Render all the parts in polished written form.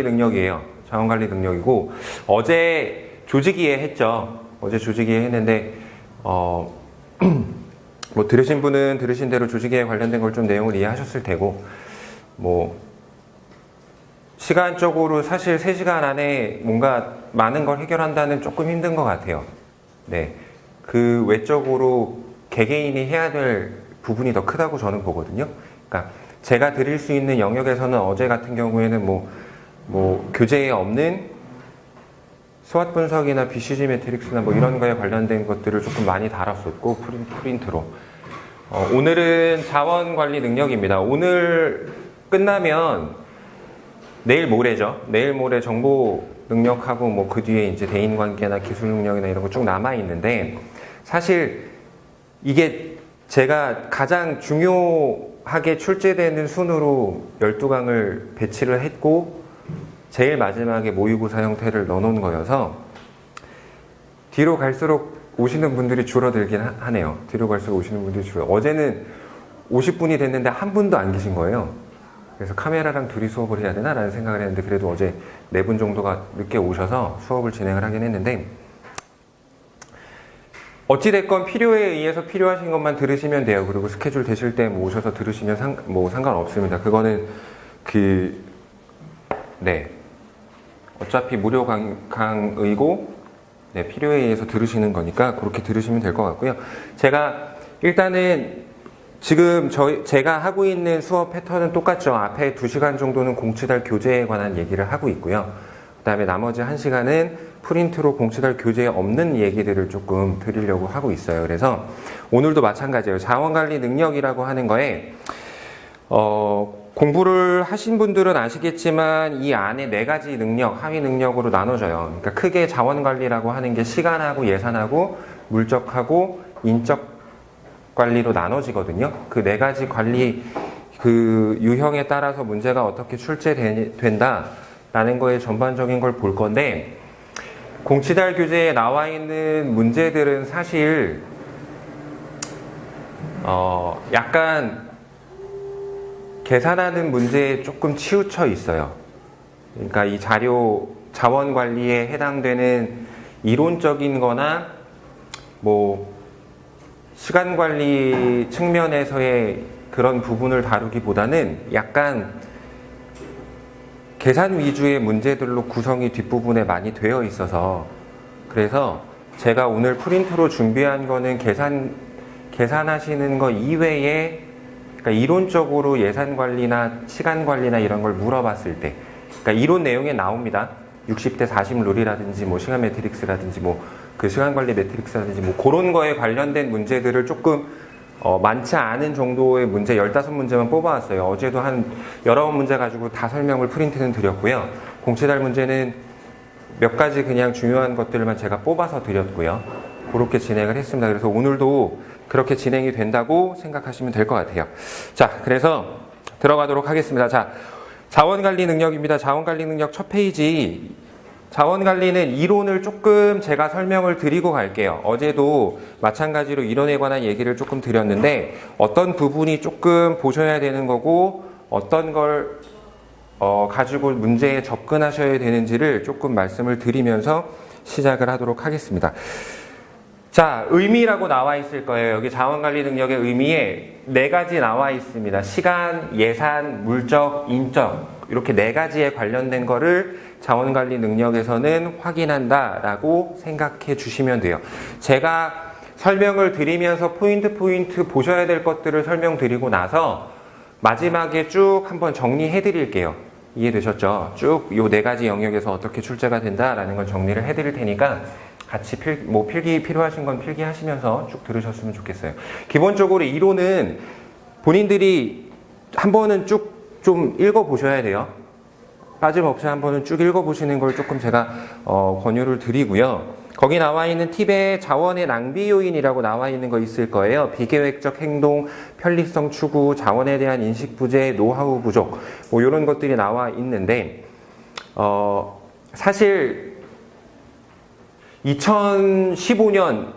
능력이에요. 자원관리 능력이고, 어제 조직이해 했죠. 어제 조직이해 했는데 뭐 들으신 분은 들으신 대로 조직이해 관련된 걸 좀 내용을 이해하셨을 테고, 뭐 시간적으로 사실 3시간 안에 뭔가 많은 걸 해결한다는 조금 힘든 것 같아요. 네, 그 외적으로 개개인이 해야 될 부분이 더 크다고 저는 보거든요. 그러니까 제가 드릴 수 있는 영역에서는 어제 같은 경우에는 뭐 교재에 없는 스왓 분석이나 BCG 매트릭스나 뭐 이런 거에 관련된 것들을 조금 많이 달았었고, 프린트로. 오늘은 자원관리 능력입니다. 오늘 끝나면 내일 모레죠. 내일 모레 정보 능력하고 뭐 그 뒤에 이제 대인관계나 기술 능력이나 이런 거 쭉 남아 있는데, 사실 이게 제가 가장 중요하게 출제되는 순으로 12강을 배치를 했고, 제일 마지막에 모의고사 형태를 넣어놓은 거여서 뒤로 갈수록 오시는 분들이 줄어들긴 하네요. 뒤로 갈수록 오시는 분들이 어제는 50분이 됐는데 한 분도 안 계신 거예요. 그래서 카메라랑 둘이 수업을 해야 되나? 라는 생각을 했는데, 그래도 어제 4분 정도가 늦게 오셔서 수업을 진행을 하긴 했는데, 어찌됐건 필요에 의해서 필요하신 것만 들으시면 돼요. 그리고 스케줄 되실 때 뭐 오셔서 들으시면 상관없습니다. 그거는 네. 어차피 무료 강의고, 네, 필요에 의해서 들으시는 거니까 그렇게 들으시면 될 것 같고요. 제가 일단은 지금 제가 하고 있는 수업 패턴은 똑같죠. 앞에 2시간 정도는 공치달 교재에 관한 얘기를 하고 있고요. 그 다음에 나머지 1시간은 프린트로 공치달 교재에 없는 얘기들을 조금 드리려고 하고 있어요. 그래서 오늘도 마찬가지예요. 자원관리 능력이라고 하는 거에 공부를 하신 분들은 아시겠지만 이 안에 4가지 능력, 하위 능력으로 나눠져요. 그러니까 크게 자원관리라고 하는 게 시간하고 예산하고 물적하고 인적 관리로 나눠지거든요. 그 4가지 관리 그 유형에 따라서 문제가 어떻게 출제된다라는 거에 전반적인 걸 볼 건데, 공치달 교재에 나와 있는 문제들은 사실 약간 계산하는 문제에 조금 치우쳐 있어요. 그러니까 이 자원관리에 해당되는 이론적인 거나 뭐 시간관리 측면에서의 그런 부분을 다루기보다는 약간 계산 위주의 문제들로 구성이 뒷부분에 많이 되어 있어서, 그래서 제가 오늘 프린트로 준비한 거는 계산하시는 거 이외에, 그러니까 이론적으로 예산관리나 시간관리나 이런 걸 물어봤을 때, 그러니까 이론 내용에 나옵니다. 60대 40 룰이라든지 뭐 시간 매트릭스라든지 뭐 그 시간관리 매트릭스라든지 뭐 그런 거에 관련된 문제들을 조금 많지 않은 정도의 문제 15문제만 뽑아왔어요. 어제도 한 여러 문제 가지고 다 설명을 프린트는 드렸고요. 공치달 문제는 몇 가지 그냥 중요한 것들만 제가 뽑아서 드렸고요. 그렇게 진행을 했습니다. 그래서 오늘도 그렇게 진행이 된다고 생각하시면 될 것 같아요. 자, 그래서 들어가도록 하겠습니다. 자, 자원관리 능력입니다. 자원관리 능력 첫 페이지. 자원관리는 이론을 조금 제가 설명을 드리고 갈게요. 어제도 마찬가지로 이론에 관한 얘기를 조금 드렸는데, 어떤 부분이 조금 보셔야 되는 거고 어떤 걸 가지고 문제에 접근하셔야 되는지를 조금 말씀을 드리면서 시작을 하도록 하겠습니다. 자, 의미라고 나와 있을 거예요. 여기 자원관리 능력의 의미에 4가지 나와 있습니다. 시간, 예산, 물적, 인적, 이렇게 4가지에 관련된 거를 자원관리 능력에서는 확인한다라고 생각해 주시면 돼요. 제가 설명을 드리면서 포인트 보셔야 될 것들을 설명드리고 나서 마지막에 쭉 한번 정리해 드릴게요. 이해되셨죠? 쭉 요 4가지 영역에서 어떻게 출제가 된다라는 걸 정리를 해 드릴 테니까 같이 필기 필요하신 건 필기하시면서 쭉 들으셨으면 좋겠어요. 기본적으로 이론은 본인들이 한 번은 쭉 좀 읽어보셔야 돼요. 빠짐없이 한 번은 쭉 읽어보시는 걸 조금 제가 권유를 드리고요. 거기 나와 있는 팁에 자원의 낭비 요인이라고 나와 있는 거 있을 거예요. 비계획적 행동, 편리성 추구, 자원에 대한 인식 부재, 노하우 부족, 뭐 이런 것들이 나와 있는데, 사실 2015년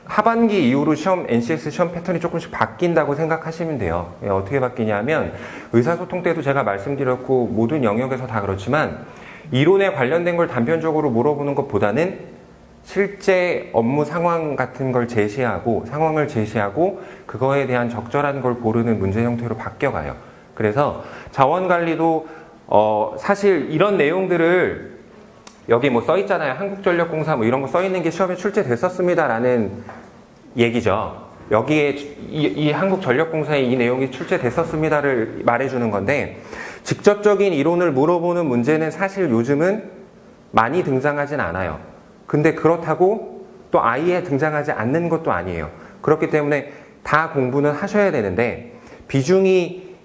하반기 이후로 NCS 시험 패턴이 조금씩 바뀐다고 생각하시면 돼요. 어떻게 바뀌냐면 의사소통 때도 제가 말씀드렸고 모든 영역에서 다 그렇지만 이론에 관련된 걸 단편적으로 물어보는 것보다는 실제 업무 상황 같은 걸 상황을 제시하고 그거에 대한 적절한 걸 고르는 문제 형태로 바뀌어가요. 그래서 자원관리도 사실 이런 내용들을 여기 뭐 써있잖아요. 한국전력공사 뭐 이런 거 써있는 게 시험에 출제됐었습니다라는 얘기죠. 여기에 이 한국전력공사의 이 내용이 출제됐었습니다를 말해주는 건데 직접적인 이론을 물어보는 문제는 사실 요즘은 많이 등장하진 않아요. 근데 그렇다고 또 아예 등장하지 않는 것도 아니에요. 그렇기 때문에 다 공부는 하셔야 되는데 비중이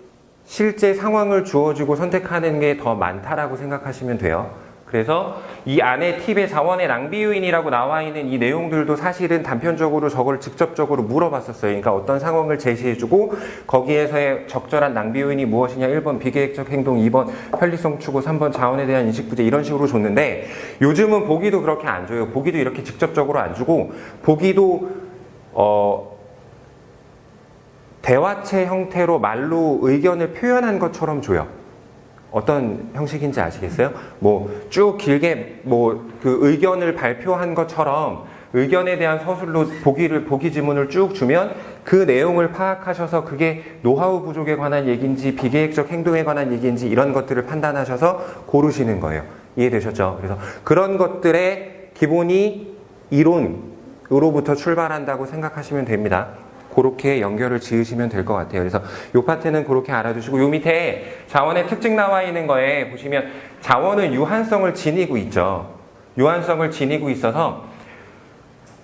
실제 상황을 주어지고 선택하는 게 더 많다라고 생각하시면 돼요. 그래서 이 안에 팁에 자원의 낭비 요인이라고 나와 있는 이 내용들도 사실은 단편적으로 저걸 직접적으로 물어봤었어요. 그러니까 어떤 상황을 제시해주고 거기에서의 적절한 낭비 요인이 무엇이냐 1번 비계획적 행동, 2번 편리성 추구, 3번 자원에 대한 인식 부재 이런 식으로 줬는데 요즘은 보기도 그렇게 안 줘요. 보기도 이렇게 직접적으로 안 주고 보기도 대화체 형태로 말로 의견을 표현한 것처럼 줘요. 어떤 형식인지 아시겠어요? 뭐 쭉 길게 뭐 그 의견을 발표한 것처럼 의견에 대한 서술로 보기 지문을 쭉 주면 그 내용을 파악하셔서 그게 노하우 부족에 관한 얘기인지 비계획적 행동에 관한 얘기인지 이런 것들을 판단하셔서 고르시는 거예요. 이해되셨죠? 그래서 그런 것들의 기본이 이론으로부터 출발한다고 생각하시면 됩니다. 그렇게 연결을 지으시면 될 것 같아요. 그래서 이 파트는 그렇게 알아두시고 요 밑에 자원의 특징 나와 있는 거에 보시면 자원은 유한성을 지니고 있죠. 유한성을 지니고 있어서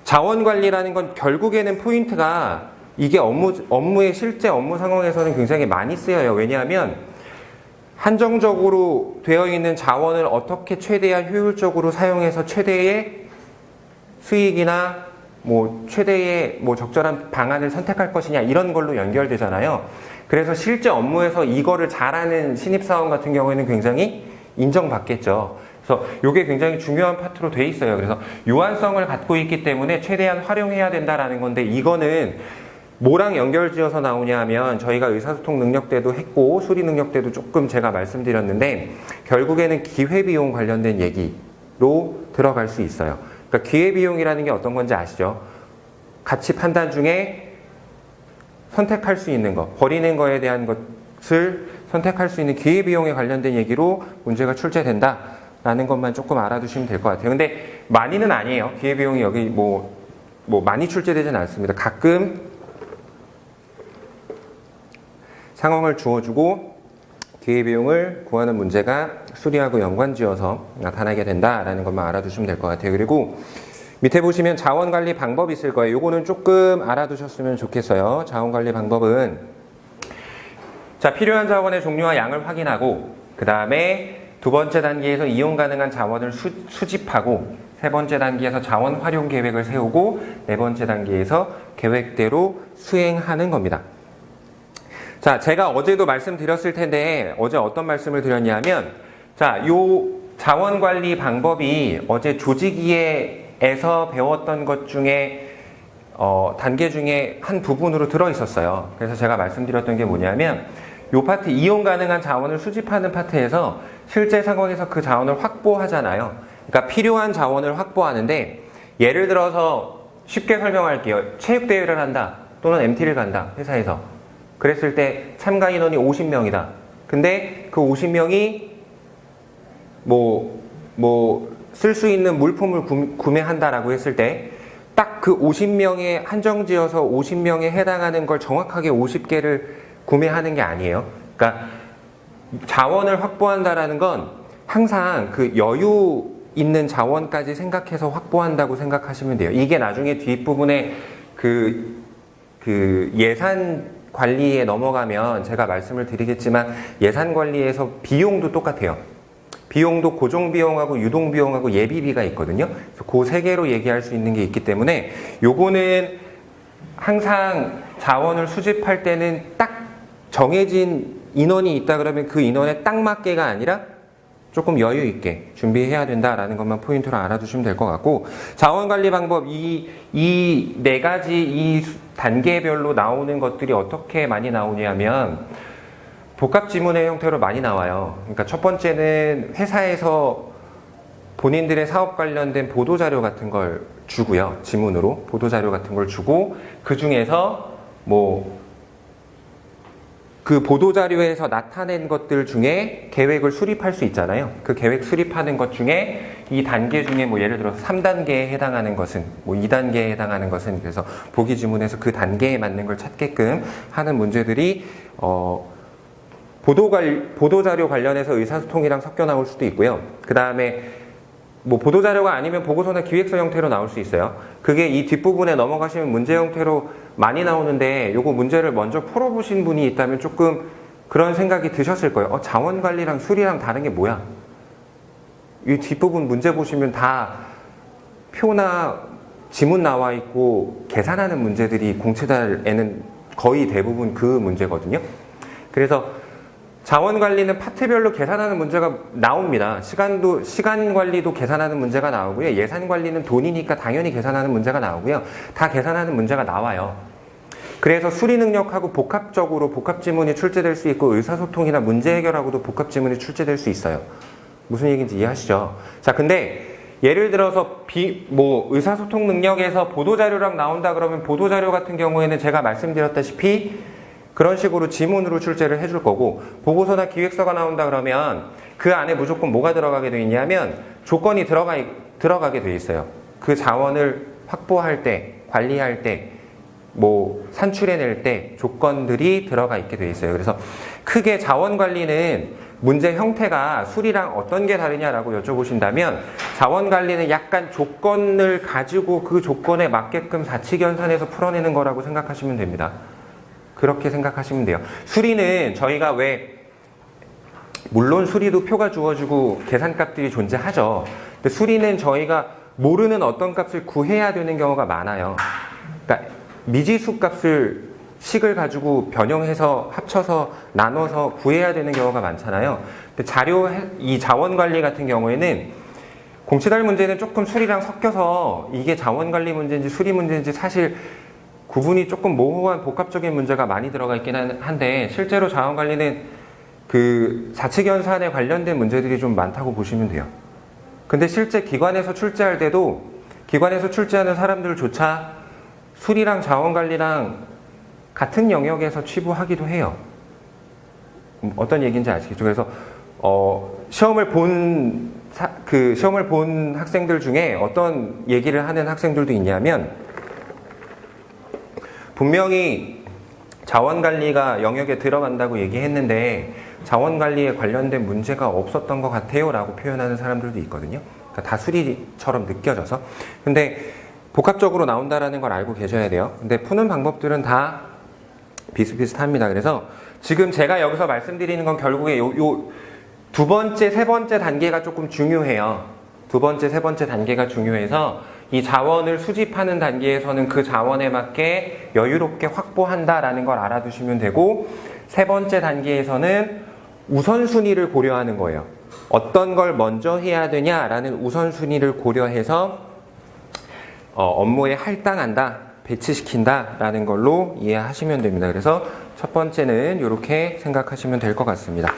자원 관리라는 건 결국에는 포인트가 이게 업무의 실제 업무 상황에서는 굉장히 많이 쓰여요. 왜냐하면 한정적으로 되어 있는 자원을 어떻게 최대한 효율적으로 사용해서 최대의 수익이나 뭐 최대의 뭐 적절한 방안을 선택할 것이냐 이런 걸로 연결되잖아요. 그래서 실제 업무에서 이거를 잘하는 신입사원 같은 경우에는 굉장히 인정받겠죠. 그래서 이게 굉장히 중요한 파트로 돼 있어요. 그래서 유한성을 갖고 있기 때문에 최대한 활용해야 된다라는 건데 이거는 뭐랑 연결지어서 나오냐 하면 저희가 의사소통 능력 때도 했고 수리 능력 때도 조금 제가 말씀드렸는데 결국에는 기회비용 관련된 얘기로 들어갈 수 있어요. 그러니까 기회비용이라는 게 어떤 건지 아시죠? 가치 판단 중에 선택할 수 있는 것, 버리는 거에 대한 것을 선택할 수 있는 기회비용에 관련된 얘기로 문제가 출제된다라는 것만 조금 알아두시면 될 것 같아요. 근데 많이는 아니에요. 기회비용이 여기 뭐 많이 출제되지는 않습니다. 가끔 상황을 주어주고 기회비용을 구하는 문제가 수리하고 연관지어서 나타나게 된다라는 것만 알아두시면 될 것 같아요. 그리고 밑에 보시면 자원관리 방법이 있을 거예요. 요거는 조금 알아두셨으면 좋겠어요. 자원관리 방법은 자 필요한 자원의 종류와 양을 확인하고 그 다음에 두 번째 단계에서 이용 가능한 자원을 수집하고 세 번째 단계에서 자원 활용 계획을 세우고 네 번째 단계에서 계획대로 수행하는 겁니다. 자, 제가 어제도 말씀드렸을 텐데 어제 어떤 말씀을 드렸냐면 자, 요 자원관리 방법이 어제 조직이해에서 배웠던 것 중에 단계 중에 한 부분으로 들어있었어요. 그래서 제가 말씀드렸던 게 뭐냐면 요 파트 이용 가능한 자원을 수집하는 파트에서 실제 상황에서 그 자원을 확보하잖아요. 그러니까 필요한 자원을 확보하는데 예를 들어서 쉽게 설명할게요. 체육대회를 한다 또는 MT를 간다 회사에서. 그랬을 때 참가 인원이 50명이다. 근데 그 50명이 쓸 수 있는 물품을 구매한다라고 했을 때 딱 그 50명에 한정지어서 50명에 해당하는 걸 정확하게 50개를 구매하는 게 아니에요. 그러니까 자원을 확보한다라는 건 항상 그 여유 있는 자원까지 생각해서 확보한다고 생각하시면 돼요. 이게 나중에 뒷부분에 그 예산 관리에 넘어가면 제가 말씀을 드리겠지만 예산 관리에서 비용도 똑같아요. 비용도 고정비용하고 유동비용하고 예비비가 있거든요. 그래서 그 세 개로 얘기할 수 있는 게 있기 때문에 요거는 항상 자원을 수집할 때는 딱 정해진 인원이 있다 그러면 그 인원에 딱 맞게가 아니라 조금 여유 있게 준비해야 된다라는 것만 포인트로 알아두시면 될 것 같고, 자원관리 방법 이 네 가지 이 단계별로 나오는 것들이 어떻게 많이 나오냐면 복합지문의 형태로 많이 나와요. 그러니까 첫 번째는 회사에서 본인들의 사업 관련된 보도자료 같은 걸 주고요. 지문으로 보도자료 같은 걸 주고, 그 중에서 뭐 그 보도자료에서 나타낸 것들 중에 계획을 수립할 수 있잖아요. 그 계획 수립하는 것 중에 이 단계 중에 뭐 예를 들어서 3단계에 해당하는 것은, 뭐 2단계에 해당하는 것은, 그래서 보기 지문에서 그 단계에 맞는 걸 찾게끔 하는 문제들이 보도자료 관련해서 의사소통이랑 섞여 나올 수도 있고요. 그 다음에 뭐 보도자료가 아니면 보고서나 기획서 형태로 나올 수 있어요. 그게 이 뒷부분에 넘어가시면 문제 형태로 많이 나오는데, 요거 문제를 먼저 풀어보신 분이 있다면 조금 그런 생각이 드셨을 거예요. 자원관리랑 수리랑 다른 게 뭐야? 이 뒷부분 문제 보시면 다 표나 지문 나와 있고 계산하는 문제들이 공채달에는 거의 대부분 그 문제거든요. 그래서 자원관리는 파트별로 계산하는 문제가 나옵니다. 시간 관리도 계산하는 문제가 나오고요. 예산 관리는 돈이니까 당연히 계산하는 문제가 나오고요. 다 계산하는 문제가 나와요. 그래서 수리 능력하고 복합적으로 복합지문이 출제될 수 있고, 의사소통이나 문제 해결하고도 복합지문이 출제될 수 있어요. 무슨 얘기인지 이해하시죠? 자, 근데 예를 들어서 의사소통 능력에서 보도자료랑 나온다 그러면 보도자료 같은 경우에는 제가 말씀드렸다시피 그런 식으로 지문으로 출제를 해줄 거고, 보고서나 기획서가 나온다 그러면 그 안에 무조건 뭐가 들어가게 되어 있냐면 조건이 들어가게 되어 있어요. 그 자원을 확보할 때, 관리할 때, 뭐 산출해낼 때 조건들이 들어가 있게 되어 있어요. 그래서 크게 자원관리는 문제 형태가 수리랑 어떤 게 다르냐라고 여쭤보신다면, 자원관리는 약간 조건을 가지고 그 조건에 맞게끔 사칙연산해서 풀어내는 거라고 생각하시면 됩니다. 그렇게 생각하시면 돼요. 수리는 저희가 물론 수리도 표가 주어지고 계산값들이 존재하죠. 근데 수리는 저희가 모르는 어떤 값을 구해야 되는 경우가 많아요. 그러니까 미지수 식을 가지고 변형해서 합쳐서 나눠서 구해야 되는 경우가 많잖아요. 근데 이 자원관리 같은 경우에는 공채달 문제는 조금 수리랑 섞여서 이게 자원관리 문제인지 수리 문제인지 사실 구분이 조금 모호한 복합적인 문제가 많이 들어가 있긴 한데, 실제로 자원관리는 그 사칙연산에 관련된 문제들이 좀 많다고 보시면 돼요. 근데 실제 기관에서 출제할 때도 기관에서 출제하는 사람들조차 수리랑 자원관리랑 같은 영역에서 취부하기도 해요. 어떤 얘기인지 아시겠죠? 그래서 시험을 본 학생들 중에 어떤 얘기를 하는 학생들도 있냐면, 분명히 자원관리가 영역에 들어간다고 얘기했는데 자원관리에 관련된 문제가 없었던 것 같아요 라고 표현하는 사람들도 있거든요. 그러니까 다 수리처럼 느껴져서. 근데 복합적으로 나온다라는 걸 알고 계셔야 돼요. 근데 푸는 방법들은 다 비슷비슷합니다. 그래서 지금 제가 여기서 말씀드리는 건 결국에 요 두 번째, 세 번째 단계가 조금 중요해요. 두 번째, 세 번째 단계가 중요해서 이 자원을 수집하는 단계에서는 그 자원에 맞게 여유롭게 확보한다라는 걸 알아두시면 되고, 세 번째 단계에서는 우선순위를 고려하는 거예요. 어떤 걸 먼저 해야 되냐라는 우선순위를 고려해서 업무에 할당한다, 배치시킨다라는 걸로 이해하시면 됩니다. 그래서 첫 번째는 이렇게 생각하시면 될 것 같습니다.